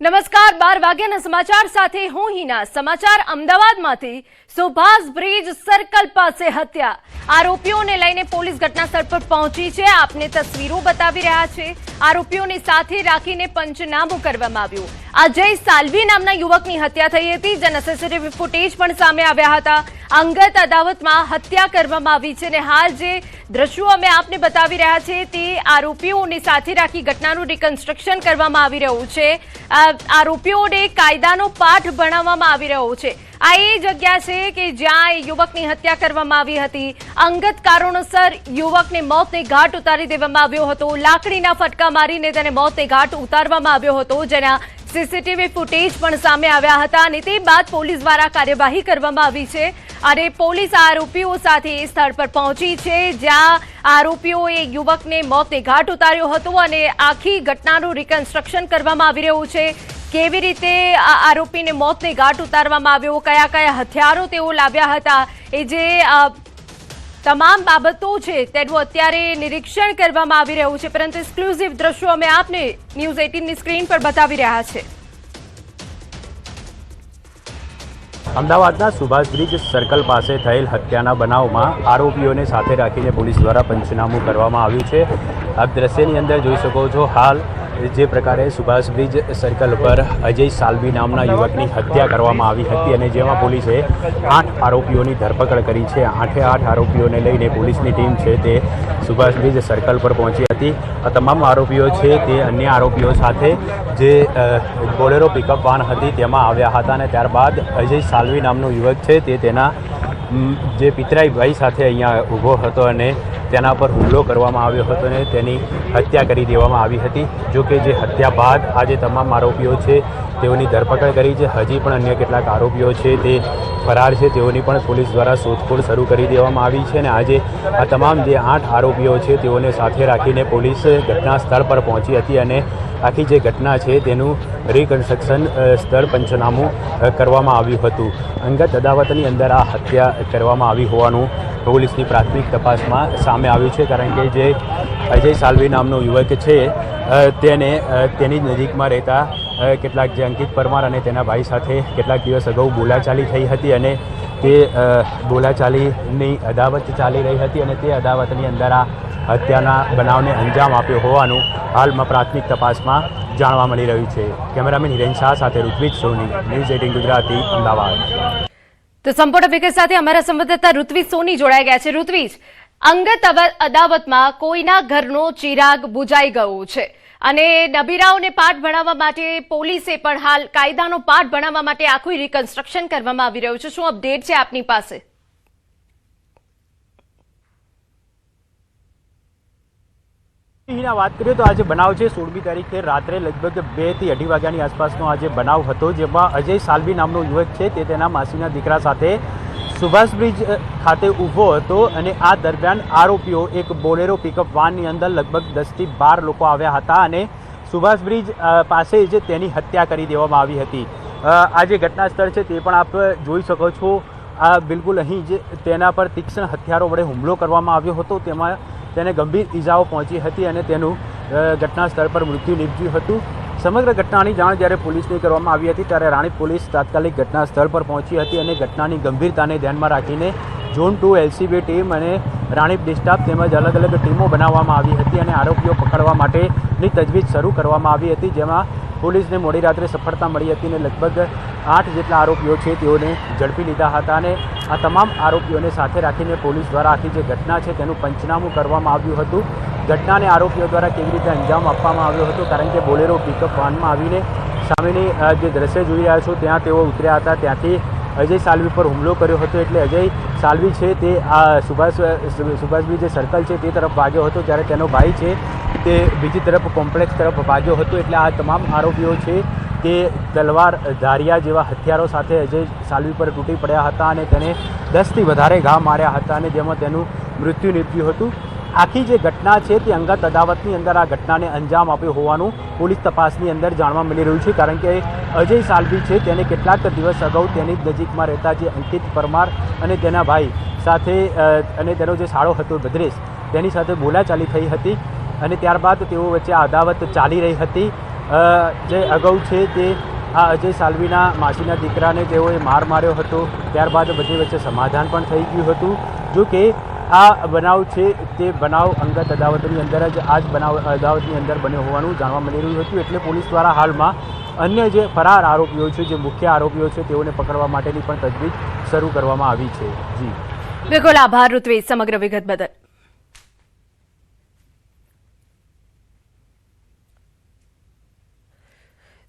નમસ્કાર 12 વાગ્યાના સમાચાર સાથે હું હિના। સમાચાર અમદાવાદમાંથી સુભાષ બ્રિજ સર્કલ પાસે હત્યા આરોપીઓને લઈને પોલીસ ઘટનાસ્થળ પર પહોંચી છે। આપને તસવીરો બતાવી રહ્યા છે। આરોપીઓને સાથે રાખીને પંચનામું કરવામાં આવ્યું। અજય સાલ્વી નામના યુવકની હત્યા થઈ હતી, જેના સીસીટીવી ફૂટેજ પણ સામે આવ્યા હતા। અંગત અદાવતમાં હત્યા કરવામાં આવી છે અને હાલ જે દ્રશ્યો અમે આપને બતાવી રહ્યા છે તે આરોપીઓને સાથે રાખી ઘટનાનું રિકન્સ્ટ્રક્શન કરવામાં આવી રહ્યું છે। આરોપીઓને કાયદાનો પાઠ ભણાવવામાં આવી રહ્યો છે। આ એ જગ્યા છે કે જ્યાં એ યુવકની હત્યા કરવામાં આવી હતી। અંગત કારણોસર યુવકને મોતને ઘાટ ઉતારી દેવામાં આવ્યો હતો। લાકડીના ફટકા મારીને તેને મોતને ઘાટ ઉતારવામાં આવ્યો હતો, જેના સીસીટીવી ફૂટેજ પણ સામે આવ્યા હતા અને તે બાદ પોલીસ દ્વારા કાર્યવાહી કરવામાં આવી છે અને પોલીસ આરોપીઓ સાથે સ્થળ પર પહોંચી છે, જ્યાં આરોપીઓએ યુવકને મોતને ઘાટ ઉતાર્યો હતો અને આખી ઘટનાનું રિકન્સ્ટ્રક્શન કરવામાં આવી રહ્યું છે। કેવી રીતે આ આરોપીને મોતને ઘાટ ઉતારવામાં આવ્યો, કયા કયા હથિયારો તેઓ લાવ્યા હતા, એ જે તમામ બાબતો છે તેનું અત્યારે નિરીક્ષણ કરવામાં આવી રહ્યું છે। પરંતુ એક્સક્લુઝિવ દ્રશ્યો અમે આપને ન્યૂઝ 18ની સ્ક્રીન પર બતાવી રહ્યા છે। અમદાવાદના સુભાષ બ્રિજ સર્કલ પાસે થયેલ હત્યાના બનાવમાં આરોપીઓને સાથે રાખીને પોલીસ દ્વારા પંચનામું કરવામાં આવ્યું છે। આપ દ્રશ્યની અંદર જોઈ શકો છો હાલ જે પ્રકારે સુભાષ બ્રિજ સર્કલ પર અજય સાલ્વી નામના યુવકની હત્યા કરવામાં આવી હતી અને જેમાં પોલીસે 8 આરોપીઓની ધરપકડ કરી છે। 8 આરોપીઓને લઈને પોલીસની ટીમ છે તે સુભાષ બ્રિજ સર્કલ પર પહોંચી હતી। આ તમામ આરોપીઓ છે તે અન્ય આરોપીઓ સાથે જે બોલેરો પિકઅપ વાન હતી તેમાં આવ્યા હતા અને ત્યારબાદ અજય સાલ્વી નામનો યુવક છે તે તેના જે પિતરાઈ ભાઈ સાથે અહીંયા ઊભો હતો અને તેના પર હુમલો કરવામાં આવ્યો હતો અને તેની હત્યા કરી દેવામાં આવી હતી। જો કે જે હત્યા બાદ આજે તમામ આરોપીઓ છે તેઓની ધરપકડ કરી છે। હજી પણ અન્ય કેટલાક આરોપીઓ છે તે ફરાર છે, તેઓની પણ પોલીસ દ્વારા શોધખોળ શરૂ કરી દેવામાં આવી છે અને આજે આ તમામ જે 8 આરોપીઓ છે તેઓને સાથે રાખીને પોલીસ ઘટના સ્થળ પર પહોંચી હતી અને આખી જે ઘટના છે તેનું રિકન્સ્ટ્રક્શન સ્થળ પંચનામું કરવામાં આવ્યું હતું। અંગત અદાવતની અંદર આ હત્યા કરવામાં આવી હોવાનું પોલીસની પ્રાથમિક તપાસમાં સામે આવ્યું છે, કારણ કે જે અજય સાલ્વી નામનો યુવક છે તેને તેની નજીકમાં રહેતા કેટલાક જે અંકિત પરમાર અને તેના ભાઈ સાથે કેટલાક દિવસ અગાઉ બોલાચાલી થઈ હતી અને તે બોલાચાલીની અદાવત ચાલી રહી હતી અને તે અદાવતની અંદર આ હત્યાના બનાવને અંજામ આપ્યો હોવાનું હાલમાં પ્રાથમિક તપાસમાં જાણવા મળી રહ્યું છે। કેમેરામેન હિરેન શાહ સાથે ઋત્વિજ સોની, ન્યૂઝ 18 ગુજરાતી, અમદાવાદ। તો સંપૂર્ણ વિગત સાથે અમારા સંવાદદાતા ઋત્વિજ સોની જોડાઈ ગયા છે। ઋત્વિજ, અંગત અદાવતમાં કોઈના ઘરનો ચિરાગ બુજાઈ ગયો છે અને નબીરાઓને પાઠ ભણાવવા માટે પોલીસે પણ હાલ કાયદાનો પાઠ ભણાવવા માટે આખું રિકન્સ્ટ્રક્શન કરવામાં આવી રહ્યું છે। શું અપડેટ છે આપની પાસે? વાત કરીએ તો આજે બનાવ છે 16મી તારીખે રાત્રે લગભગ 2 થી 2:30 વાગ્યાની આસપાસનો આજે બનાવ હતો, જેમાં અજય સાલ્વી નામનો યુવક છે તે તેના માસીના દીકરા સાથે સુભાષ બ્રિજ ખાતે ઊભો હતો અને આ દરમિયાન આરોપીઓ એક બોલેરો પિકઅપ વાનની અંદર લગભગ 10 થી 12 લોકો આવ્યા હતા અને સુભાષ બ્રિજ પાસે જ તેની હત્યા કરી દેવામાં આવી હતી। આ જે ઘટના સ્થળ છે તે પણ આપ જોઈ શકો છો। આ બિલકુલ અહીં જ તેના પર તીક્ષ્ણ હથિયારો વડે હુમલો કરવામાં આવ્યો હતો, તેમાં તેને ગંભીર ઈજાઓ પહોંચી હતી અને તેનું ઘટના સ્થળ પર મૃત્યુ નીપજ્યું હતું। સમગ્ર ઘટનાની જાણ જ્યારે પોલીસને કરવામાં આવી હતી ત્યારે રાણીપ પોલીસ તાત્કાલિક ઘટના સ્થળ પર પહોંચી હતી અને ઘટનાની ગંભીરતાને ધ્યાનમાં રાખીને ઝોન 2 LCB ટીમ અને રાણીપ ડિસ્ટાફ તેમજ અલગ અલગ ટીમો બનાવવામાં આવી હતી અને આરોપીઓ પકડવા માટેની તજવીજ શરૂ કરવામાં આવી હતી, જેમાં પોલીસને મોડી રાત્રે સફળતા મળી હતી અને લગભગ 8 જેટલા આરોપીઓ છે તેઓને ઝડપી લીધા હતા અને આ તમામ આરોપીઓને સાથે રાખીને પોલીસ દ્વારા આખી જે ઘટના છે તેનું પંચનામું કરવામાં આવ્યું હતું। ઘટનાને આરોપીઓ દ્વારા કેવી રીતે અંજામ આપવામાં આવ્યો હતો, કારણ કે બોલેરો પિકઅપ વાનમાં આવીને સામેની જે દ્રશ્ય જોઈ રહ્યા છો ત્યાં તેઓ ઉતર્યા હતા, ત્યાંથી અજય સાલ્વી પર હુમલો કર્યો હતો। એટલે અજય સાલ્વી છે તે આ સુભાષ બ્રિજ જે સર્કલ છે તે તરફ ભાગ્યો હતો, જ્યારે તેનો ભાઈ છે તે બીજી તરફ કોમ્પ્લેક્સ તરફ ભાગ્યો હતો। એટલે આ તમામ આરોપીઓ છે તે તલવાર, ધારિયા જેવા હથિયારો સાથે અજય સાલ્વી પર તૂટી પડ્યા હતા અને તેને 10 થી વધારે ઘા માર્યા હતા અને જેમાં તેનું મૃત્યુ નીપજ્યું હતું। આખી જે ઘટના છે તે અંગત અદાવતની અંદર આ ઘટનાને અંજામ આપ્યો હોવાનું પોલીસ તપાસની અંદર જાણવા મળી રહ્યું છે, કારણ કે અજય સાલ્વી છે તેને કેટલાક દિવસ અગાઉ તેની નજીકમાં રહેતા જે અંકિત પરમાર અને તેના ભાઈ સાથે અને તેનો જે સાળો હતો ભદ્રેશ તેની સાથે બોલાચાલી થઈ હતી અને ત્યારબાદ તેઓ વચ્ચે અદાવત ચાલી રહી હતી। જે અગાઉ છે તે આ અજય સાલ્વીના માસીના દીકરાને તેઓએ માર માર્યો હતો, ત્યારબાદ બંને વચ્ચે સમાધાન પણ થઈ ગયું હતું. જો કે આ બનાવ છે તે બનાવ અંગત અદાવતની અંદર જ આ જ બનાવ અદાવતની અંદર બન્યો હોવાનું જાણવા મળી રહ્યું હતું. એટલે પોલીસ દ્વારા હાલમાં અન્ય જે ફરાર આરોપીઓ છે, જે મુખ્ય આરોપીઓ છે, તેઓને પકડવા માટેની પણ તજવીજ શરૂ કરવામાં આવી છે. જી બિલકુલ, આભાર ઋત્વિજ સમગ્ર વિગત બદલ.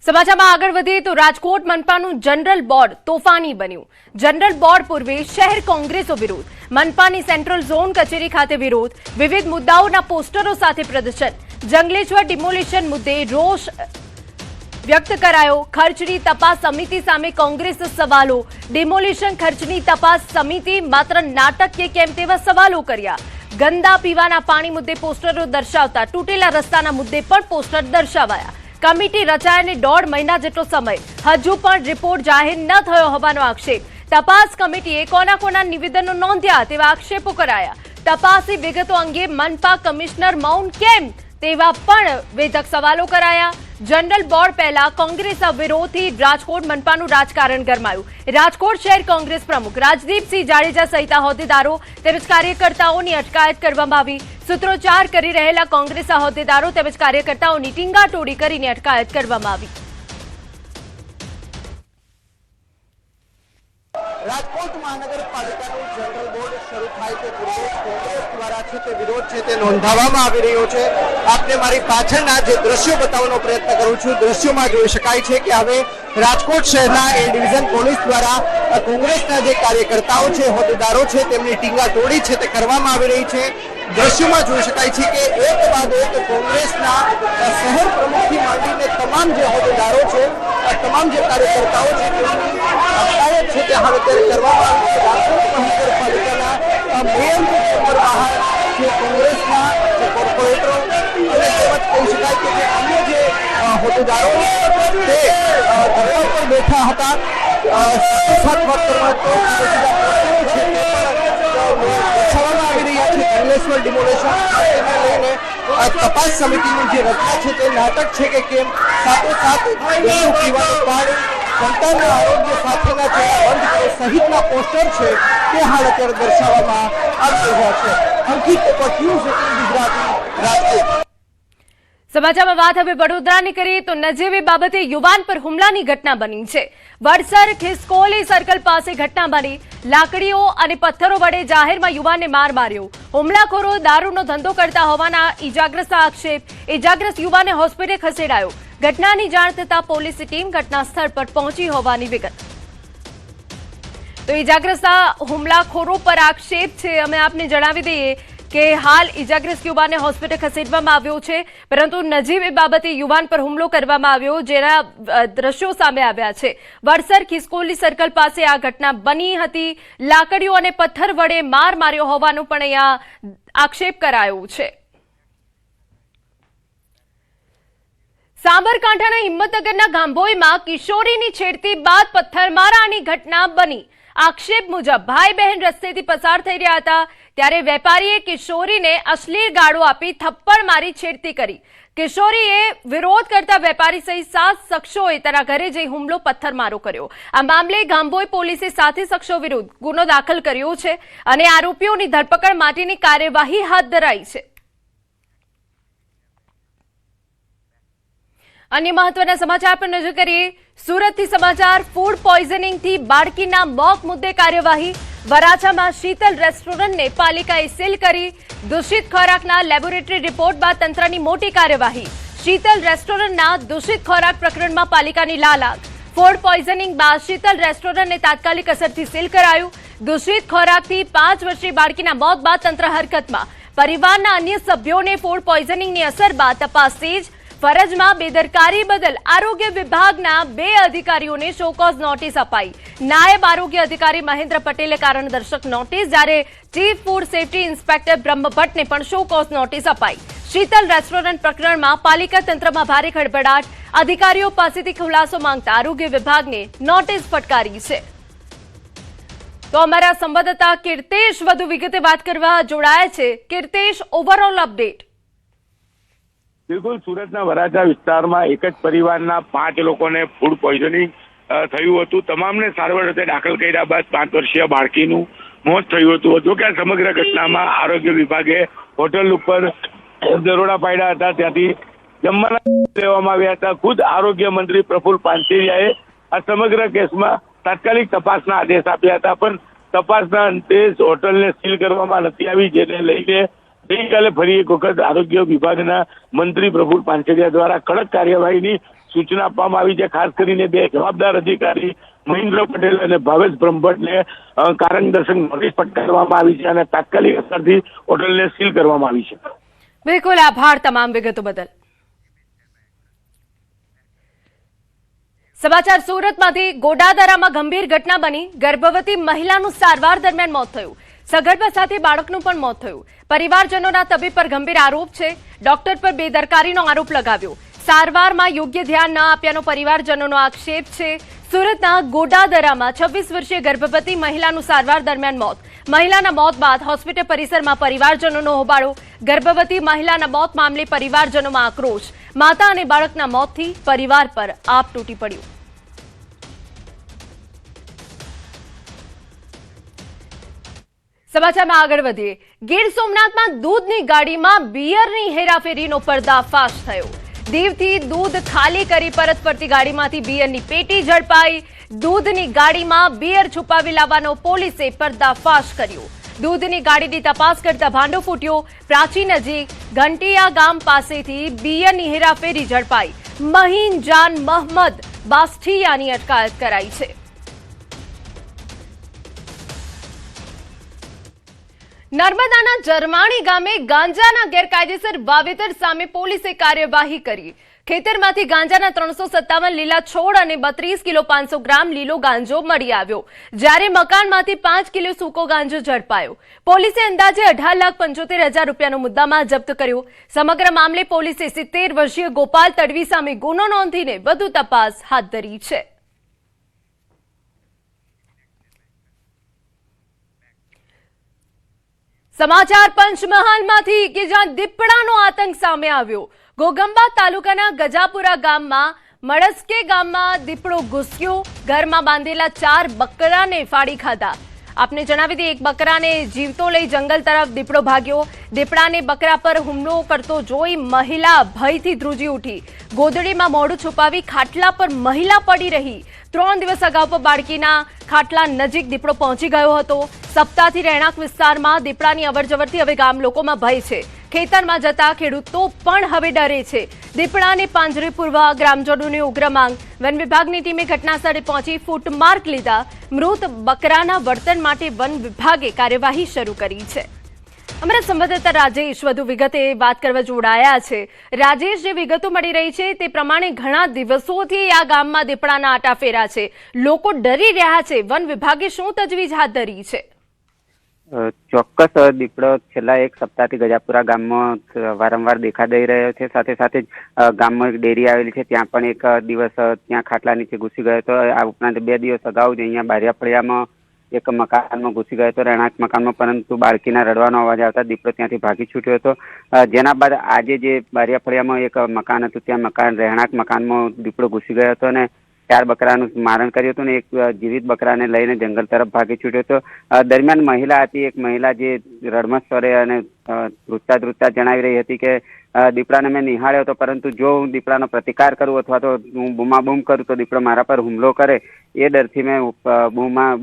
સમાચારમાં આગળ વધીએ તો રાજકોટ મનપાનું જનરલ બોર્ડ તોફાની બન્યું. જનરલ બોર્ડ પૂર્વે શહેર કોંગ્રેસો વિરોધ, મનપાની સેન્ટ્રલ ઝોન કચેરી ખાતે વિરોધ, વિવિધ મુદ્દાઓના પોસ્ટરો સાથે પ્રદર્શન, જંગલેશ્વર ડિમોલિશન મુદ્દે રોષ વ્યક્ત કરાયો. ખર્ચની તપાસ સમિતિ સામે કોંગ્રેસ સવાલો, ડિમોલિશન ખર્ચની તપાસ સમિતિ માત્ર નાટકીય કેમ તેવા સવાલો કર્યા. ગંદા પીવાના પાણી મુદ્દે પોસ્ટરો દર્શાવતા તૂટેલા રસ્તાના મુદ્દે પણ પોસ્ટર દર્શાવાયા. કમિટી રચાયાને 1.5 મહિના જેટલો સમય, હજુ પણ રિપોર્ટ જાહેર ન થયો હોવાનો આક્ષેપ. તપાસ કમિટીએ કોના નિવેદનો નોંધ્યા તેવા આક્ષેપો કરાયા. તપાસી વિગતો અંગે મનપા કમિશનર મૌન કેમ તેવા પણ વેધક સવાલો કરાયા. જનરલ બોર્ડ પહેલા કોંગ્રેસના વિરોધથી રાજકોટ મનપાનું રાજકારણ ગરમાયું. રાજકોટ શહેર કોંગ્રેસ પ્રમુખ રાજદીપસિંહ જાડેજા સહિત હોદ્દેદારો તેમજ કાર્યકર્તાઓની અટકાયત કરવામાં આવી. સૂત્રોચ્ચાર કરી રહેલા કોંગ્રેસના હોદ્દેદારો તેમજ કાર્યકર્તાઓની ટીંગાટોળી કરીને અટકાયત કરવામાં આવી. રાજકોટ મહાનગરપાલિકાનું જનરલ બોર્ડ શરૂ થાય તે પૂર્વે કોંગ્રેસ દ્વારા છે તે વિરોધ છે તે નોંધાવવામાં આવી રહ્યો છે. આપને મારી પાછળના જે દ્રશ્યો બતાવવાનો પ્રયત્ન કરું છું, દ્રશ્યોમાં જોઈ શકાય છે કે હવે રાજકોટ શહેરના એ ડિવિઝન પોલીસ દ્વારા કોંગ્રેસના જે કાર્યકર્તાઓ છે, હોદ્દેદારો છે, તેમની ટીંગાટોળી છે તે કરવામાં આવી રહી છે. દ્રશ્યોમાં જોઈ શકાય છે કે એક બાદ એક કોંગ્રેસના શહેર પ્રમુખથી માંડીને તમામ જે હોદ્દેદારો છે, તમામ જે કાર્યકર્તાઓ છે તેમની અટકાયત છે તે હવે કરવામાં આવી છે. રાજકોટ મહાનગરપાલિકાના મેયરની ચેમ્બર બહાર જે કોંગ્રેસના જે કોર્પોરેટરો અને તેમજ કહી શકાય કે જે અન્ય જે હોદ્દેદારો તે ધરણા પર બેઠા હતા, સાથે વાત કરવા તો છે તે દર્શાવવામાં આવી રહ્યા છે. જંગલેશ્વર ડિમોલિશન લઈને તપાસ સમિતિની જે રચના છે તે નાટક છે કે કેમ, સાથોસાથ ગંદુ પીવાનું પાણી, જનતાના આરોગ્ય સાથેના જે બંધ સહિતના પોસ્ટર છે તે હાલ અત્યારે દર્શાવવામાં આવી રહ્યા છે. અંકિત ન્યૂઝ 18 ગુજરાતી, રાજકોટ. સમાચારમાં વાત હવે વડોદરાની કરીએ તો નજીવી બાબતે યુવાન પર હુમલાની ઘટના બની છે. વડસર ખિસકોલી સર્કલ પાસે ઘટના બની. લાકડીઓ અને પથ્થરો વડે જાહેરમાં યુવાનને માર માર્યો. હુમલાખોરો દારૂનો ધંધો કરતા હોવાના ઇજાગ્રસ્ત આક્ષેપ. ઇજાગ્રસ્ત યુવાનને હોસ્પિટલ ખસેડાયો. ઘટનાની જાણ થતાં પોલીસની ટીમ ઘટના સ્થળ પર પહોંચી હોવાની વિગત. તો ઇજાગ્રસ્ત હુમલાખોરો પર આક્ષેપ છે. અમે આપને જણાવી દઈએ કે હાલ ઇજાગ્રસ્ત યુવાનને હોસ્પિટલ ખસેડવામાં આવ્યો છે, પરંતુ નજીવી બાબતે યુવાન પર હુમલો કરવામાં આવ્યો, જેના દ્રશ્યો સામે આવ્યા છે. વડસર ખિસકોલી સર્કલ પાસે આ ઘટના બની હતી. લાકડીઓ અને પથ્થર વડે માર માર્યો હોવાનું પણ અહીંયા આક્ષેપ કરાયો છે. સાબરકાંઠાના હિંમતનગરના ગાંભોઈમાં કિશોરીની છેડતી બાદ પથ્થરમારાની ઘટના બની. આક્ષેપ મુજબ ભાઈ બહેન રસ્તેથી પસાર થઈ રહ્યા હતા ત્યારે વેપારીએ કિશોરીને અશ્લીલ ગાળો આપી થપ્પડ મારી છેડતી કરી. કિશોરીએ વિરોધ કરતા વેપારી સહિત 7 શખ્સોએ તેના ઘરે જઈ હુમલો પથ્થરમારો કર્યો. આ મામલે ગાંભોઈ પોલીસે 7 શખ્સો વિરુદ્ધ ગુનો દાખલ કર્યો છે અને આરોપીઓની ધરપકડ માટેની કાર્યવાહી હાથ ધરાઈ છે. અન્ય મહત્વના સમાચાર પર નજર કરીએ. સુરતથી સમાચાર. ફૂડ પોઈઝનિંગથી બાળકીના મોત મુદ્દે કાર્યવાહી. વરાછામાં શીતલ રેસ્ટોરન્ટને પાલિકાએ સીલ કરી. દૂષિત ખોરાકના લેબોરેટરી રિપોર્ટ બાદ તંત્રની મોટી કાર્યવાહી. શીતલ રેસ્ટોરન્ટના દૂષિત ખોરાક પ્રકરણમાં પાલિકાની લાલાક. ફૂડ પોઈઝનિંગ બાદ શીતલ રેસ્ટોરન્ટને તાત્કાલિક અસરથી સીલ કરાયું. દૂષિત ખોરાકથી 5 વર્ષીય બાળકીના મોત બાદ તંત્ર હરકતમાં. પરિવારના અન્ય સભ્યોને ફૂડ પોઈઝનિંગની અસર બાદ તપાસ તેજ. ફરજમાં બેદરકારી બદલ આરોગ્ય વિભાગના 2 અધિકારીઓને શોકોઝ નોટિસ અપાઈ. નાયબ આરોગ્ય અધિકારી મહેન્દ્ર પટેલે કારણદર્શક નોટિસ, જ્યારે ચીફ ફૂડ સેફ્ટી ઇન્સ્પેક્ટર બ્રહ્મભટ્ટને પણ શોકોઝ નોટિસ અપાઈ. શીતલ રેસ્ટોરન્ટ પ્રકરણમાં પાલિકા તંત્રમાં ભારે ખળભળાટ. અધિકારીઓ પાસેથી ખુલાસો માંગતા આરોગ્ય વિભાગને નોટિસ ફટકારી છે. તો અમારા સંવાદદાતા કીર્તેશ વધુ વિગતે વાત કરવા જોડાયા છે. Kirtesh, overall update. બિલકુલ, સુરતના વરાછા વિસ્તારમાં એક જ પરિવારના 5 લોકોને ફૂડ પોઈઝનિંગ થયું હતું. તમામને સારવાર અર્થે દાખલ કર્યા બાદ 5 વર્ષીય બાળકીનું મોત થયું હતું. જો કે આ સમગ્ર ઘટનામાં આરોગ્ય વિભાગે હોટલ ઉપર દરોડા પાડ્યા હતા, ત્યાંથી જમવાના લેવામાં આવ્યા હતા. ખુદ આરોગ્ય મંત્રી પ્રફુલ પાનસેરિયાએ આ સમગ્ર કેસમાં તાત્કાલિક તપાસના આદેશ આપ્યા હતા, પણ તપાસના અંતે હોટલને સીલ કરવામાં નથી આવી, જેને લઈને ગઈકાલે ફરી એક વખત આરોગ્ય વિભાગના મંત્રી પ્રફુલ પાનસેરિયા દ્વારા કડક કાર્યવાહીની સૂચના આપવામાં આવી છે. ખાસ કરીને 2 જવાબદાર અધિકારી મહેન્દ્ર પટેલ અને ભાવેશ બ્રહ્મભટ્ટને કારણ દર્શક નોટિસ ફટકારવામાં આવી છે અને તાત્કાલિક અસરથી હોટલને સીલ કરવામાં આવી છે. બિલકુલ, આભાર તમામ વિગતો બદલ. સમાચાર સુરતમાંથી. ગોડાદરામાં ગંભીર ઘટના બની. ગર્ભવતી મહિલાનું સારવાર દરમિયાન મોત થયું. સગર્ભા સાથે બાળકનું પણ મોત થયું. પરિવારજનોના તબીબ પર ગંભીર આરોપ છે. ડોક્ટર પર બેદરકારીનો આરોપ લગાવ્યો. સારવારમાં યોગ્ય ધ્યાન ન આપ્યાનો પરિવારજનોનો આક્ષેપ છે. સુરતના ગોડાદરામાં 26 વર્ષીય ગર્ભવતી મહિલાનું સારવાર દરમિયાન મોત. મહિલાના મોત બાદ હોસ્પિટલ પરિસરમાં પરિવારજનોનો હોબાળો. ગર્ભવતી મહિલાના મોત મામલે પરિવારજનોમાં આક્રોશ. માતા અને બાળકના મોતથી પરિવાર પર આપ તૂટી પડ્યું. સમાચારમાં આગળ વધીએ. ગીર સોમનાથમાં દૂધની ગાડીમાં બિયરની હેરાફેરીનો પર્દાફાશ થયો. દીવથી દૂધ ખાલી કરી પરત ફરતી ગાડીમાંથી બિયરની પેટી ઝડપાઈ. દૂધની ગાડીમાં બિયર છુપાવી લાવવાનો પોલીસે પર્દાફાશ કર્યો. દૂધની ગાડીની તપાસ કરતા ભાંડો ફૂટ્યો. પ્રાચી નજીક ઘંટિયા ગામ પાસેથી બિયરની હેરાફેરી ઝડપાઈ. મહીન જાન મહમદ બાસ્ઠિયાની અટકાયત કરાઈ છે. નર્મદાના જરમાણી ગામે ગાંજાના ગેરકાયદેસર વાવેતર સામે પોલીસે કાર્યવાહી કરી. ખેતરમાંથી ગાંજાના 357 લીલા છોડ અને 32 કિલો 500 ગ્રામ લીલો ગાંજો મળી આવ્યો, જ્યારે મકાનમાંથી 5 કિલો સૂકો ગાંજો ઝડપાયો. પોલીસે અંદાજે 18,75,000 રૂપિયાનો મુદ્દામાલ જપ્ત કર્યો. સમગ્ર મામલે પોલીસે 70 વર્ષીય ગોપાલ તડવી સામે ગુનો નોંધીને વધુ તપાસ હાથ ધરી છે. સમાચાર પંચમહાલમાંથી કે જ્યાં દીપડાનો આતંક સામે આવ્યો. ઘોગંબા તાલુકાના ગજાપુરા ગામમાં મળસ્કે ગામમાં દીપડો ઘૂસ્યો. ઘરમાં બાંધેલા 4 બકરાને ફાડી ખાધા. આપને જણાવી દઈએ, એક બકરાને જીવતો લઈ જંગલ તરફ દીપડો ભાગ્યો. દીપડાને બકરા પર હુમલો કરતો જોઈ મહિલા ભયથી ધ્રુજી ઉઠી. ગોદડીમાં મોઢું છુપાવી ખાટલા પર મહિલા પડી રહી. 3 દિવસ અગાઉ પણ બાળકીના ખાટલા નજીક દીપડો પહોંચી ગયો હતો. સપ્તાહથી રહેણાંક વિસ્તારમાં દીપડાની અવરજવરથી હવે ગામ લોકોમાં ભય છે. ખેતરમાં જતા ખેડૂતો પણ હવે ડરે છે. દીપડાને પાંજરે પૂરવા ગ્રામજનોની ઉગ્ર માંગ. વન વિભાગની ટીમે ઘટનાસ્થળે પહોંચી ફૂટમાર્ક લીધા. મૃત બકરાના વર્તન માટે વન વિભાગે કાર્યવાહી શરૂ કરી છે. અમારા સંવાદદાતા રાજેશ વધુ વિગતે વાત કરવા જોડાયા છે. રાજેશ, જે વિગતો મળી રહી છે તે પ્રમાણે ઘણા દિવસોથી આ ગામમાં દીપડાના આટાફેરા છે. લોકો ડરી રહ્યા છે. વન વિભાગે શું તજવીજ હાથ ધરી છે? ચોક્કસ દીપડો છેલ્લા 1 સપ્તાહથી ગજાપુરા ગામમાં વારંવાર દેખા દઈ રહ્યો છે. સાથે સાથે જ ગામમાં એક ડેરી આવેલી છે, ત્યાં પણ એક દિવસ ત્યાં ખાટલા નીચે ઘૂસી ગયો હતો. આ ઉપરાંત 2 દિવસ અગાઉ જ અહીંયા બારિયા ફળિયામાં એક મકાનમાં ઘૂસી ગયો હતો, રહેણાંક મકાનમાં, પરંતુ બાળકીના રડવાનો અવાજ આવતા દીપડો ત્યાંથી ભાગી છૂટ્યો હતો. જેના બાદ આજે જે બારિયા ફળિયામાં એક મકાન હતું, ત્યાં રહેણાંક મકાનમાં દીપડો ઘૂસી ગયો હતો અને 4 બકરાનું મારણ કર્યું હતું ને એક જીવિત બકરાને લઈને જંગલ તરફ ભાગી છૂટ્યો હતો. દરમિયાન મહિલા હતી, એક મહિલા જે રડમસ સ્વરે અને ધ્રુજતા જણાવી રહી હતી કે દીપડાને મેં નિહાળ્યો હતો, પરંતુ જો હું દીપડાનો પ્રતિકાર કરું અથવા તો હું બૂમાબૂમ કરું તો દીપડો મારા પર હુમલો કરે, એ ડરથી મેં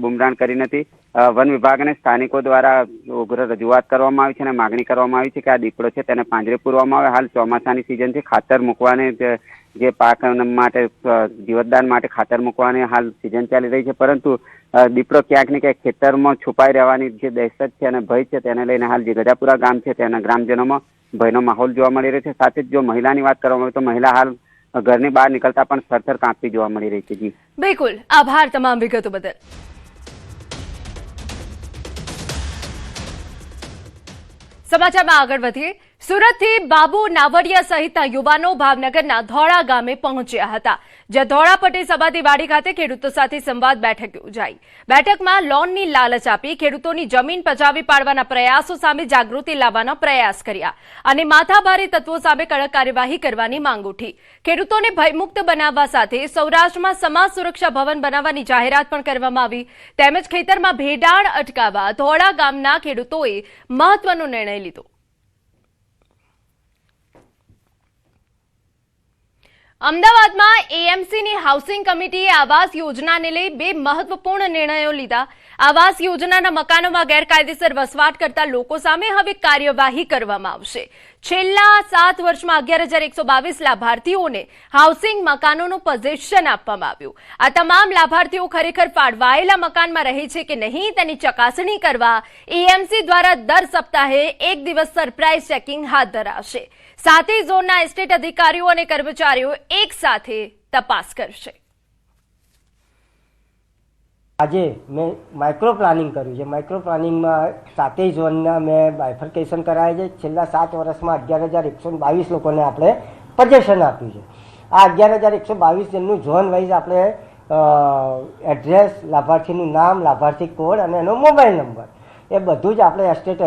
બૂમરાણ કરી નથી. વન વિભાગને સ્થાનિકો દ્વારા ઉગ્ર રજૂઆત કરવામાં આવી છે અને માગણી કરવામાં આવી છે કે આ દીપડો છે તેને પાંજરે પૂરવામાં આવે. હાલ ચોમાસાની સિઝન છે, ખાતર મૂકવાને જે પાક માટે જીવતદાન માટે ખાતર મૂકવાની હાલ સિઝન ચાલી રહી છે, પરંતુ દીપડો ક્યાંક ને ક્યાંક ખેતરમાં છુપાઈ રહેવાની જે દહેશત છે અને ભય છે તેને લઈને હાલ જે ગજાપુરા ગામ છે તેના ગ્રામજનોમાં ભયનો માહોલ જોવા મળી રહ્યો છે. સાથે જ જો મહિલાની વાત કરવામાં આવે તો મહિલા હાલ ઘરની બહાર નીકળતા પણ થરથર કાંપતી જોવા મળી રહી છે. જી બિલકુલ, આભાર તમામ વિગતો બદલ. સમાચારમાં આગળ વધીએ. સુરતથી બાબુ નાવડિયા સહિતના યુવાનો ભાવનગરના ધોળા ગામે પહોંચ્યા હતા, જ્યાં ધોળા પટેલ સમાધિ વાડી ખાતે ખેડૂતો સાથે સંવાદ બેઠક યોજાઈ। બેઠકમાં લોનની લાલચ આપી ખેડૂતોની જમીન પચાવી પાડવાના પ્રયાસો સામે જાગૃતિ લાવવાનો પ્રયાસ કર્યા અને માથાભારે તત્વો સામે કડક કાર્યવાહી કરવાની માંગ ઉઠી। ખેડૂતોને ભયમુક્ત બનાવવા સાથે સૌરાષ્ટ્રમાં સમાજ સુરક્ષા ભવન બનાવવાની જાહેરાત પણ કરવામાં આવી, તેમજ ખેતરમાં ભેડાણ અટકાવવા ધોળા ગામના ખેડૂતોએ મહત્વનો નિર્ણય લીધો। અમદાવાદમાં એએમસીની હાઉસિંગ કમિટીએ આવાસ યોજનાને લઈ બે મહત્વપૂર્ણ નિર્ણયો લીધા। આવાસ યોજનાના મકાનોમાં ગેરકાયદેસર વસવાટ કરતા લોકો સામે હવે કાર્યવાહી કરવામાં આવશે। છેલ્લા 7 વર્ષમાં 11,122 લાભાર્થીઓને હાઉસિંગ મકાનોનું પોઝેશન આપવામાં આવ્યું। આ તમામ લાભાર્થીઓ ખરેખર ફાળવાયેલા મકાનમાં રહે છે કે નહીં તેની ચકાસણી કરવા એએમસી દ્વારા દર સપ્તાહે 1 દિવસ સરપ્રાઇઝ ચેકિંગ હાથ ધરાશે। સાથે ઝોનના એસ્ટેટ અધિકારીઓ અને કર્મચારીઓ એક સાથે તપાસ કરશે। આજે મેં માઇક્રો પ્લાનિંગ કર્યું છે। માઇક્રો પ્લાનિંગમાં 7 ઝોનના મેં બાયફર્કેશન કરાયા છે। છેલ્લા 7 વર્ષમાં 11,122 લોકોને આપણે પોઝેશન આપ્યું છે। આ 11,122 જણનું ઝોન વાઇઝ આપણે એડ્રેસ, લાભાર્થીનું નામ, લાભાર્થી કોડ અને એનો મોબાઈલ નંબર એ બધું જ આપણે એસ્ટેટ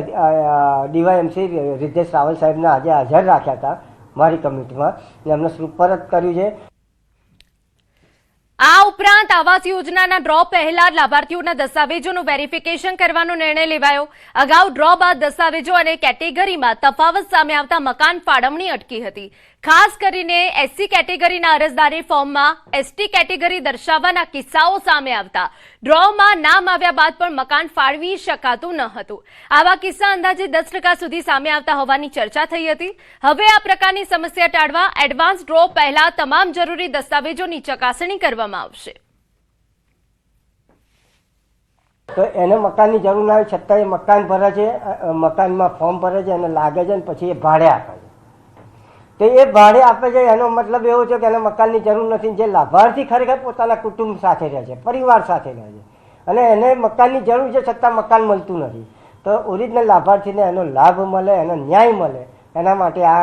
ડીવાયએમસી રિદ્ધેશ રાવલ સાહેબને આજે હાજર રાખ્યા હતા મારી કમિટીમાં, એમને સુપરત કર્યું છે। આ ઉપરાંત આવાસ યોજનાના ડ્રો પહેલા લાભાર્થીઓના દસ્તાવેજોનું વેરિફિકેશન કરવાનો નિર્ણય લેવાયો। અગાઉ ડ્રો બાદ દસ્તાવેજો અને કેટેગરીમાં તફાવત સામે આવતા મકાન ફાળવણી અટકી હતી। ખાસ કરીને એસસી કેટેગરીના અરજદારે ફોર્મમાં એસટી કેટેગરી દર્શાવવાના કિસ્સાઓ સામે આવતા ડ્રોમાં નામ આવ્યા બાદ પણ મકાન ફાળવી શકાતું ન હતું। આવા કિસ્સા અંદાજે 10% સુધી સામે આવતા હોવાની ચર્ચા થઈ હતી। હવે આ પ્રકારની સમસ્યા ટાળવા એડવાન્સ ડ્રો પહેલા તમામ જરૂરી દસ્તાવેજોની ચકાસણી કરવામાં આવશે। તો એને મકાનની જરૂર ના હોય છતાં એ મકાન ભરે છે, મકાનમાં ફોર્મ ભરે છે અને લાગે છે, અને પછી એ ભાડે આપે છે। તો એ ભાડે આપે છે એનો મતલબ એવો છે કે એને મકાનની જરૂર નથી। જે લાભાર્થી ખરેખર પોતાના કુટુંબ સાથે રહે છે, પરિવાર સાથે રહે છે, અને એને મકાનની જરૂર છે છતાં મકાન મળતું નથી, તો ઓરિજિનલ લાભાર્થીને એનો લાભ મળે, એનો ન્યાય મળે, એના માટે આ